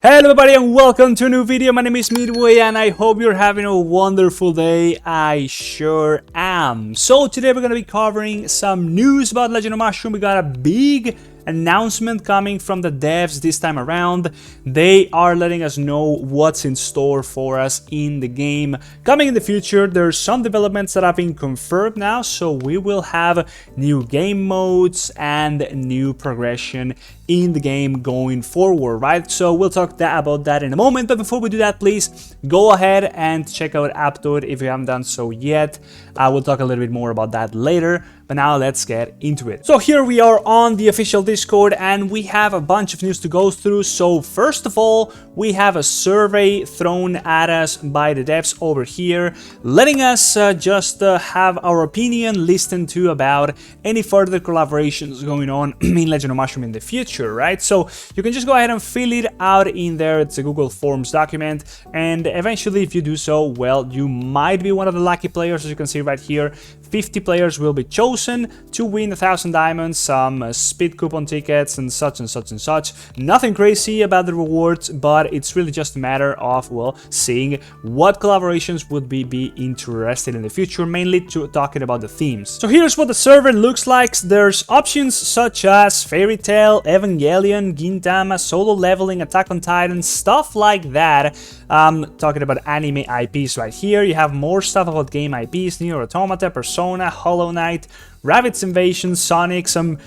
Hello everybody and welcome to a new video. My name is Midway and I hope you're having a wonderful day. I sure am. So today we're going to be covering some news about Legend of Mushroom. We got a big announcement coming from the devs this time around. They are letting us know what's in store for us in the game coming in the future. There's some developments that have been confirmed now, so we will have new game modes and new progression in the game going forward, right? So we'll talk about that in a moment, but before we do that, please go ahead and check out Aptoide if you haven't done so yet. I will talk a little bit more about that later, but now let's get into it. So here we are on the official Discord and we have a bunch of news to go through. So first of all, we have a survey thrown at us by the devs over here, letting us just have our opinion listened to about any further collaborations going on in Legend of Mushroom in the future, right? So you can just go ahead and fill it out in there. It's a Google Forms document, and eventually if you do so, well, you might be one of the lucky players. As you can see right here, 50 players will be chosen to win 1,000 diamonds, some speed coupon tickets and such and such and such. Nothing crazy about the rewards, but it's really just a matter of, well, seeing what collaborations would be interested in the future, mainly talking about the themes. So here's what the server looks like. There's options such as Fairy Tail, Evangelion, Gintama, Solo Leveling, Attack on Titan, stuff like that. Talking about anime IPs right here. You have more stuff about game IPs, Nier Automata, Persona, Hollow Knight, Rabbids Invasion, Sonic, some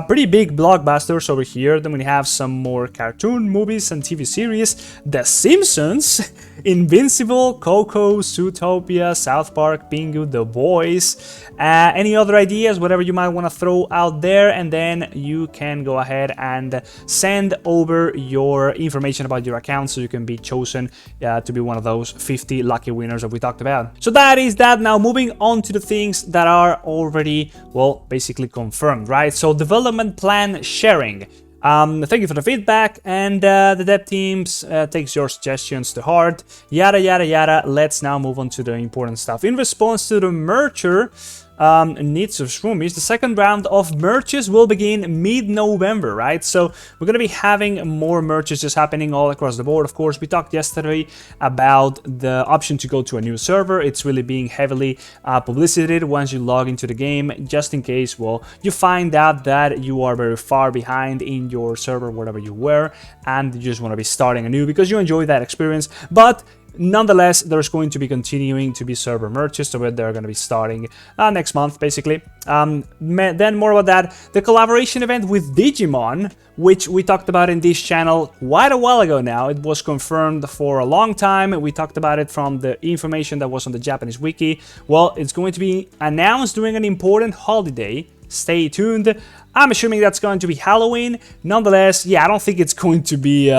pretty big blockbusters over here. Then we have some more cartoon movies and TV series, The Simpsons, Invincible, Coco, Zootopia, South Park, Pingu, The Boys, any other ideas, whatever you might want to throw out there, and then you can go ahead and send over your information about your account so you can be chosen to be one of those 50 lucky winners that we talked about. So that is that. Now moving on to the things that are already, well, basically confirmed, right? So development plan sharing. Thank you for the feedback, and the dev teams takes your suggestions to heart, yada yada yada. Let's now move on to the important stuff. In response to the merger needs of Shroomies, the second round of merges will begin mid-November, right? So we're gonna be having more merges just happening all across the board. Of course, we talked yesterday about the option to go to a new server. It's really being heavily publicitated once you log into the game, just in case, well, you find out that you are very far behind in your server, wherever you were, and you just want to be starting anew because you enjoy that experience. But nonetheless, there's going to be continuing to be server merges, so they're going to be starting next month, basically. Then more about that, the collaboration event with Digimon, which we talked about in this channel quite a while ago now. It was confirmed for a long time. We talked about it from the information that was on the Japanese wiki. Well, it's going to be announced during an important holiday. Stay tuned. I'm assuming that's going to be Halloween. Nonetheless, yeah, I don't think it's going to be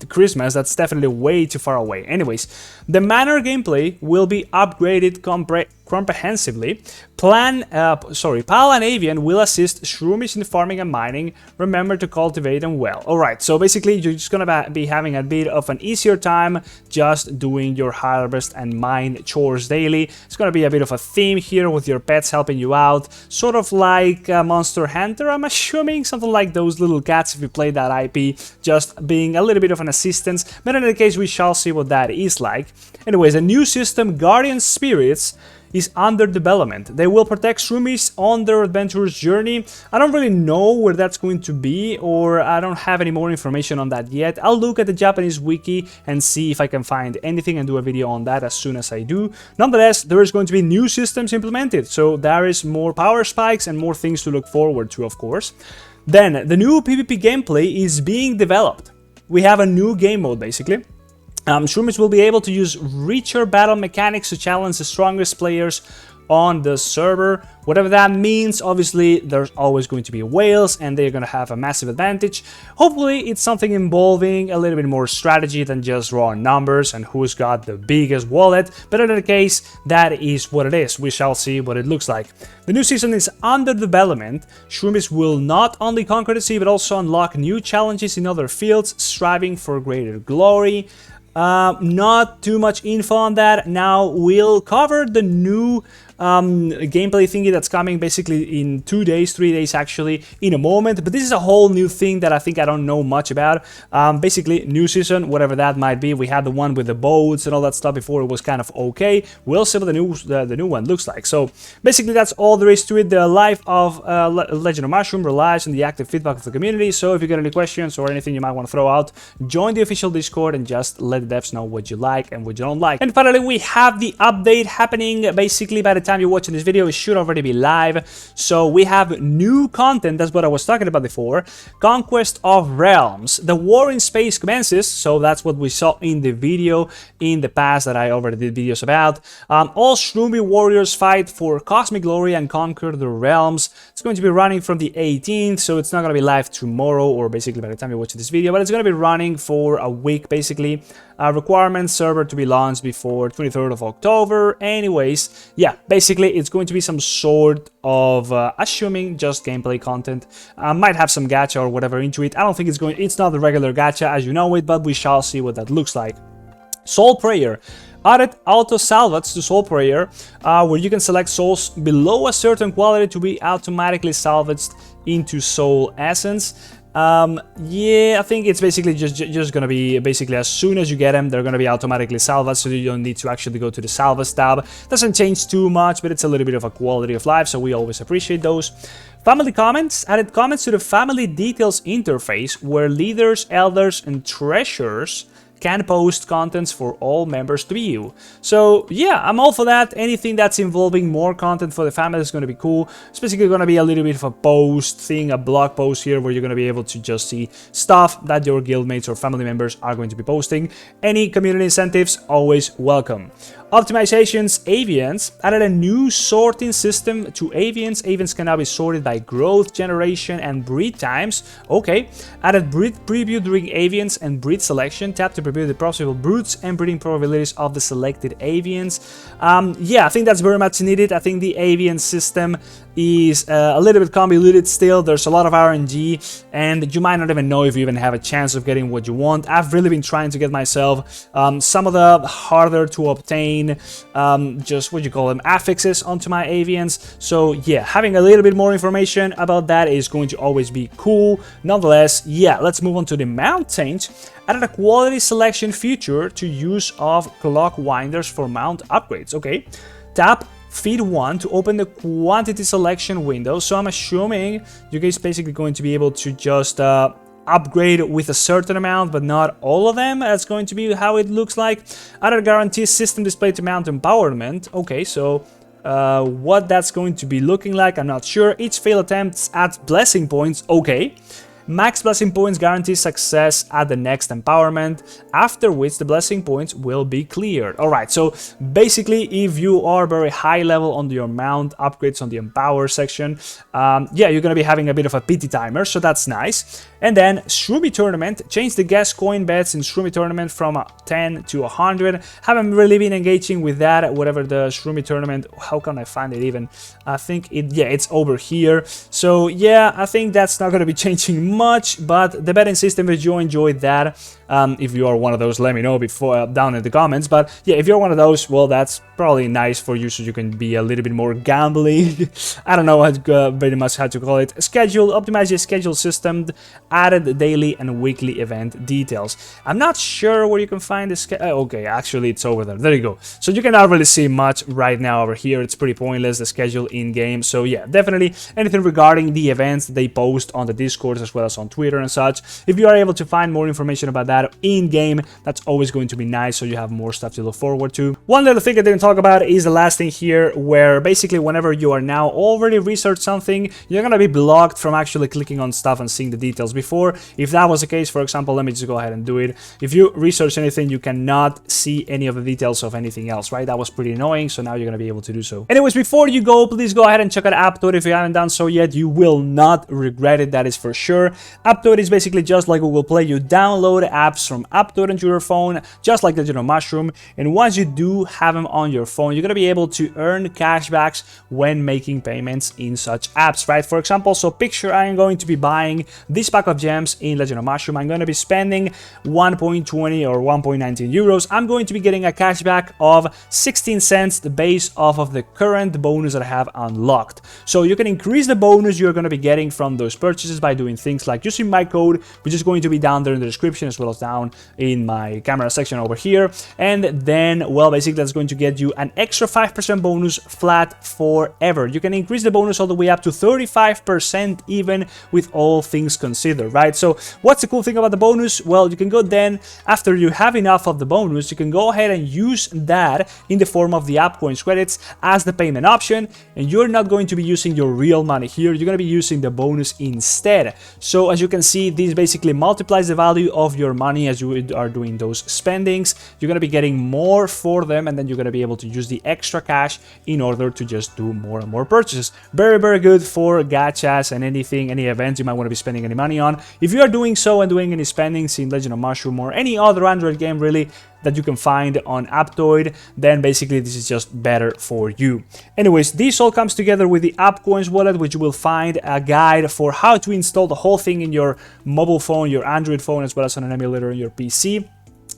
Christmas. That's definitely way too far away. Anyways, the manor gameplay will be upgraded comprehensively. Pal and Avian will assist Shroomies in farming and mining. Remember to cultivate them well. Alright, so basically you're just gonna be having a bit of an easier time just doing your harvest and mine chores daily. It's gonna be a bit of a theme here with your pets helping you out, sort of like Monster Hunter, I'm assuming, something like those little cats if you play that IP, just being a little bit of an assistance, but in any case we shall see what that is like. Anyways, a new system, Guardian Spirits, is under development. They will protect Shroomies on their adventurous journey. I don't really know where that's going to be, or I don't have any more information on that yet. I'll look at the Japanese wiki and see if I can find anything and do a video on that as soon as I do. Nonetheless, there is going to be new systems implemented, so there is more power spikes and more things to look forward to, of course. Then, the new PvP gameplay is being developed. We have a new game mode, basically. Shroomies will be able to use richer battle mechanics to challenge the strongest players on the server. Whatever that means, obviously there's always going to be whales and they're going to have a massive advantage. Hopefully it's something involving a little bit more strategy than just raw numbers and who's got the biggest wallet, but in any case, that is what it is. We shall see what it looks like. The new season is under development. Shroomies will not only conquer the sea but also unlock new challenges in other fields, striving for greater glory. Not too much info on that. Now we'll cover the new gameplay thingy that's coming basically in 2 days, 3 days actually, in a moment. But this is a whole new thing that I think I don't know much about. Basically, new season, whatever that might be. We had the one with the boats and all that stuff before. It was kind of okay. We'll see what the new one looks like. So basically, that's all there is to it. The life of Legend of Mushroom relies on the active feedback of the community. So if you got any questions or anything you might want to throw out, join the official Discord and just let the devs know what you like and what you don't like. And finally, we have the update happening. Basically, by the time you're watching this video, it should already be live. So we have new content. That's what I was talking about before. Conquest of Realms. The war in space commences. So that's what we saw in the video in the past that I already did videos about. All Shroomy warriors fight for cosmic glory and conquer the realms. It's going to be running from the 18th, so it's not going to be live tomorrow or basically by the time you watch this video, but it's going to be running for a week basically. Requirements server to be launched before 23rd of October. Anyways, yeah, basically it's going to be some sort of assuming just gameplay content. Might have some gacha or whatever into it. I don't think it's not the regular gacha as you know it, but we shall see what that looks like. Soul Prayer. Added auto salvage to Soul Prayer, where you can select souls below a certain quality to be automatically salvaged into Soul Essence. Yeah, I think it's basically just gonna be basically as soon as you get them, they're gonna be automatically salvaged, so you don't need to actually go to the salvage tab. Doesn't change too much, but it's a little bit of a quality of life, so we always appreciate those. Family comments. Added comments to the family details interface, where leaders, elders, and treasurers can post contents for all members to view. So yeah, I'm all for that. Anything that's involving more content for the family is going to be cool. It's basically going to be a little bit of a post thing, a blog post here where you're going to be able to just see stuff that your guildmates or family members are going to be posting. Any community incentives, always welcome. Optimizations, avians. Added a new sorting system to avians. Avians can now be sorted by growth, generation, and breed times. Okay. Added breed preview during avians and breed selection. Tap to preview the possible broods and breeding probabilities of the selected avians. Yeah, I think that's very much needed. I think the avian system is a little bit convoluted still. There's a lot of RNG, and you might not even know if you even have a chance of getting what you want. I've really been trying to get myself some of the harder to obtain just what you call them affixes onto my avians. So yeah, having a little bit more information about that is going to always be cool. Nonetheless, yeah, let's move on to the mount change. Added a quality selection feature to use of clock winders for mount upgrades. Okay, tap feed 1 to open the quantity selection window. So I'm assuming you guys basically going to be able to just upgrade with a certain amount, but not all of them. That's going to be how it looks like. Added guarantees system display to mount empowerment. Okay, so what that's going to be looking like, I'm not sure. Each failed attempt adds blessing points. Okay. Max blessing points guarantees success at the next empowerment, after which the blessing points will be cleared. Alright, so basically if you are very high level on your mount upgrades on the empower section, yeah, you're gonna be having a bit of a pity timer, so that's nice. And then Shroomy Tournament, change the guest coin bets in Shroomy Tournament from 10 to 100. Haven't really been engaging with that, whatever the Shroomy Tournament, how can I find it even? I think yeah, it's over here. So yeah, I think that's not gonna be changing much, but the betting system, if you enjoyed that, if you are one of those, let me know before down in the comments. But yeah, if you're one of those, well, that's probably nice for you, so you can be a little bit more gambling. I don't know very much how to call it. Schedule, optimize your schedule system, added daily and weekly event details. I'm not sure where you can find this. Okay, actually it's over there. There you go. So you cannot really see much right now over here. It's pretty pointless, the schedule in game. So yeah, definitely anything regarding the events that they post on the Discord as well as on Twitter and such. If you are able to find more information about that in game, that's always going to be nice, so you have more stuff to look forward to. One little thing I didn't talk about is the last thing here, where basically whenever you are now already researched something, you're gonna be blocked from actually clicking on stuff and seeing the details before. If that was the case, for example, let me just go ahead and do it. If you research anything, you cannot see any of the details of anything else, right? That was pretty annoying, so now you're gonna be able to do so. Anyways, before you go, please go ahead and check out Apptoid if you haven't done so yet. You will not regret it, that is for sure. Aptoide is basically just like Google Play. You download apps from Aptoide onto your phone, just like the Digimon Mushroom, and once you do have them on your phone, you're gonna be able to earn cashbacks when making payments in such apps, right? For example, so picture I am going to be buying this pack of gems in Legend of Mushroom. I'm going to be spending 1.20 or 1.19 euros. I'm going to be getting a cashback of 16 cents based off of the current bonus that I have unlocked. So you can increase the bonus you're going to be getting from those purchases by doing things like using my code, which is going to be down there in the description as well as down in my camera section over here. And then, well, basically that's going to get you an extra 5% bonus flat forever. You can increase the bonus all the way up to 35% even with all things considered, right? So what's the cool thing about the bonus? Well, you can go then, after you have enough of the bonus, you can go ahead and use that in the form of the app coins credits as the payment option, and you're not going to be using your real money here, you're going to be using the bonus instead. So as you can see, this basically multiplies the value of your money as you are doing those spendings. You're going to be getting more for them, and then you're going to be able to use the extra cash in order to just do more and more purchases. Very, very good for gachas and anything, any events you might want to be spending any money on. If you are doing so and doing any spendings in Legend of Mushroom or any other Android game really that you can find on Aptoide, then basically this is just better for you. Anyways, this all comes together with the App Coins wallet, which you will find a guide for how to install the whole thing in your mobile phone, your Android phone, as well as on an emulator on your PC.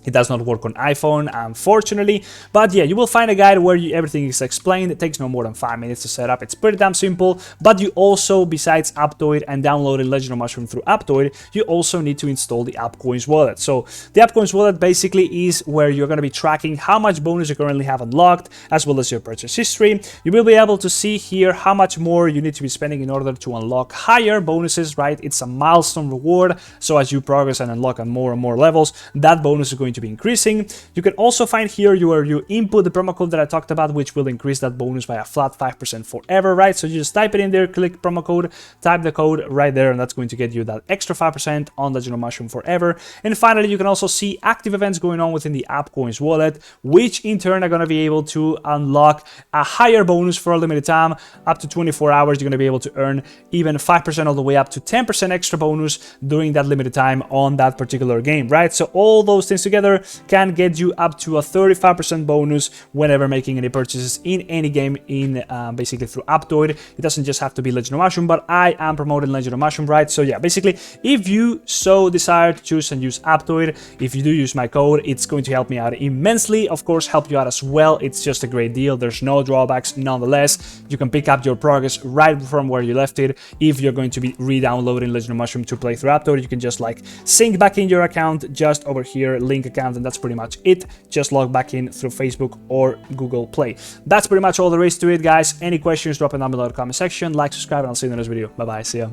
It does not work on iPhone, unfortunately, but yeah, you will find a guide where everything is explained. It takes no more than 5 minutes to set up. It's pretty damn simple, but you also, besides Aptoide and downloading Legend of Mushroom through Aptoide, you also need to install the AppCoins wallet. So the AppCoins wallet basically is where you're going to be tracking how much bonus you currently have unlocked, as well as your purchase history. You will be able to see here how much more you need to be spending in order to unlock higher bonuses, right? It's a milestone reward, so as you progress and unlock on more and more levels, that bonus is going to be increasing. You can also find here where you input the promo code that I talked about, which will increase that bonus by a flat 5% forever, right? So you just type it in there, click promo code, type the code right there, and that's going to get you that extra 5% on Legend of Mushroom forever. And finally, you can also see active events going on within the AppCoins wallet, which in turn are going to be able to unlock a higher bonus for a limited time. Up to 24 hours, you're going to be able to earn even 5% all the way up to 10% extra bonus during that limited time on that particular game, right? So all those things together can get you up to a 35% bonus whenever making any purchases in any game in basically through Aptoide. It doesn't just have to be Legend of Mushroom, but I am promoting Legend of Mushroom, right? So yeah, basically, if you so desire to choose and use Aptoide, if you do use my code, it's going to help me out immensely. Of course, help you out as well. It's just a great deal. There's no drawbacks. Nonetheless, you can pick up your progress right from where you left it. If you're going to be re-downloading Legend of Mushroom to play through Aptoide, you can just like sync back in your account just over here, link account, and that's pretty much it. Just log back in through Facebook or Google Play. That's pretty much all there is to it, guys. Any questions, drop it down below in the comment section. Like, subscribe, and I'll see you in the next video. Bye bye. See ya.